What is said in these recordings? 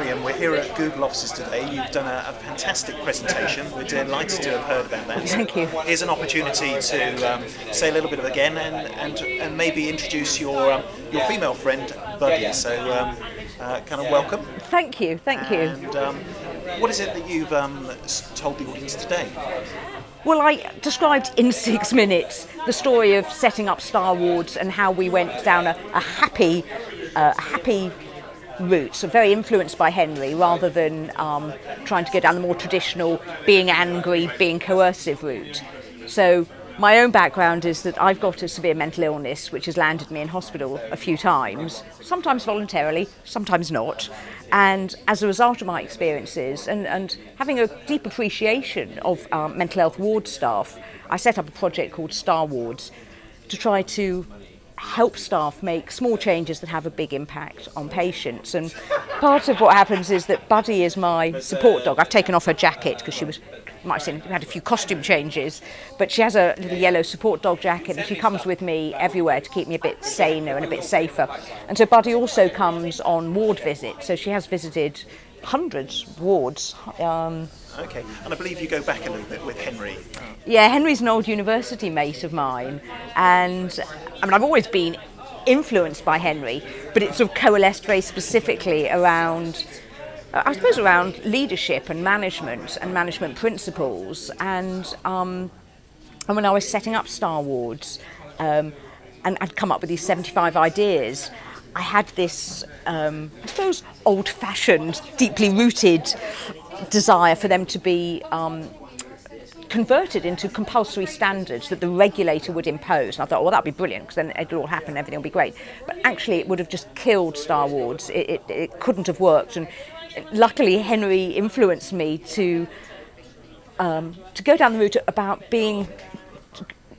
Marion, we're here at Google offices today. You've done a fantastic presentation. We're delighted to have heard about that. Thank you. Here's an opportunity to say a little bit again and maybe introduce your female friend, Buddy. So kind of welcome. Thank you, thank you. And what is it that you've told the audience today? Well, I described in 6 minutes the story of setting up Star Awards and how we went down a happy route, so very influenced by Henry, rather than trying to go down the more traditional being angry, being coercive route. So my own background is that I've got a severe mental illness which has landed me in hospital a few times, sometimes voluntarily, sometimes not. And as a result of my experiences and having a deep appreciation of mental health ward staff, I set up a project called Star Awards to try to help staff make small changes that have a big impact on patients. And part of what happens is that Buddy is my support dog. I've taken off her jacket because she was, you might have seen, we had a few costume changes, but she has a little yellow support dog jacket and she comes with me everywhere to keep me a bit saner and a bit safer. And so Buddy also comes on ward visits, so she has visited hundreds of wards. Okay, and I believe you go back a little bit with Henry. Yeah, Henry's an old university mate of mine, and I mean, I've always been influenced by Henry, but it sort of coalesced very specifically around, I suppose, around leadership and management principles. And when I was setting up Star Awards, and I'd come up with these 75 ideas, I had this, I suppose, old-fashioned, deeply rooted desire for them to be converted into compulsory standards that the regulator would impose. And I thought, well, that'd be brilliant, because then it'll all happen, everything will be great. But actually, it would have just killed Star Awards. It couldn't have worked. And luckily, Henry influenced me to go down the route about being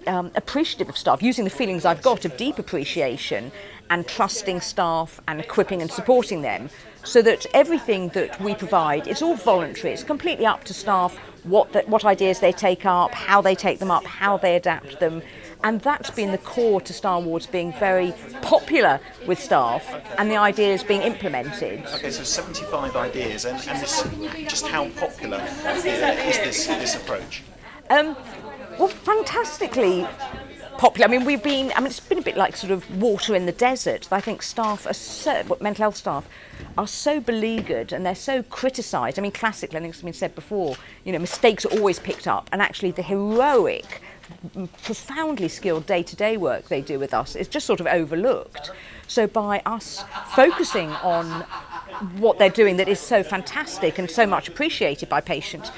appreciative of staff, using the feelings I've got of deep appreciation and trusting staff and equipping and supporting them, so that everything that we provide, it's all voluntary. It's completely up to staff what ideas they take up, how they take them up, how they adapt them. And that's been the core to Star Awards being very popular with staff and the ideas being implemented. Okay, so 75 ideas, and this, just how popular is this approach? Well, fantastically popular. I mean, it's been a bit like sort of water in the desert. I think staff mental health staff are so beleaguered and they're so criticised. I mean, classically, I think it's been said before, you know, mistakes are always picked up, and actually the heroic, profoundly skilled day-to-day work they do with us is just sort of overlooked. So by us focusing on what they're doing that is so fantastic and so much appreciated by patients,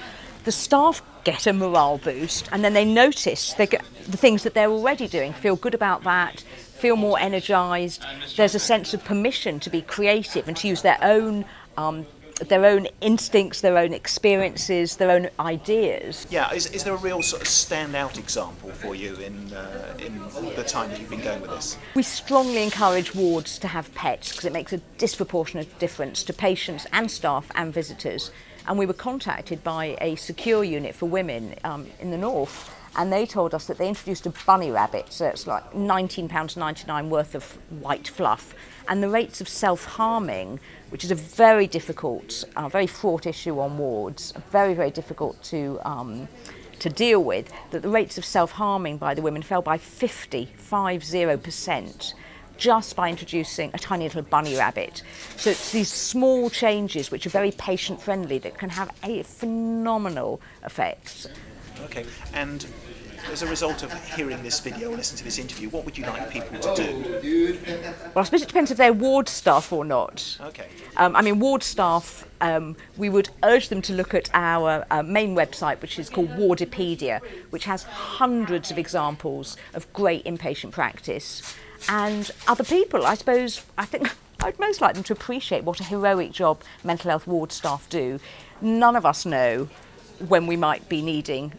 the staff get a morale boost, and then they notice the things that they're already doing, feel good about that, feel more energised. There's a sense of permission to be creative and to use their own instincts, their own experiences, their own ideas. Yeah, is there a real sort of standout example for you in the time that you've been going with this? We strongly encourage wards to have pets because it makes a disproportionate difference to patients and staff and visitors. And we were contacted by a secure unit for women in the north, and they told us that they introduced a bunny rabbit, so it's like £19.99 worth of white fluff, and the rates of self-harming, which is a very difficult, very fraught issue on wards, very, very difficult to deal with, that the rates of self-harming by the women fell by 50% just by introducing a tiny little bunny rabbit. So it's these small changes which are very patient-friendly that can have a phenomenal effect. Okay, and as a result of hearing this video or listening to this interview, what would you like people to do? Well, I suppose it depends if they're ward staff or not. Okay. I mean, ward staff, we would urge them to look at our main website, which is called Wardipedia, which has hundreds of examples of great inpatient practice. And other people, I think I'd most like them to appreciate what a heroic job mental health ward staff do. None of us know when we might be needing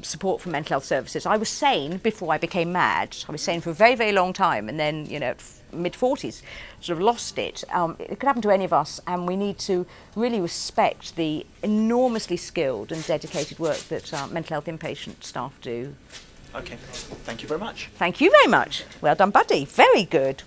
support from mental health services. I was sane before I became mad. I was sane for a very, very long time, and then, you know, mid-40s, sort of lost it. It could happen to any of us, and we need to really respect the enormously skilled and dedicated work that mental health inpatient staff do. Okay, thank you very much. Thank you very much. Well done, Buddy. Very good.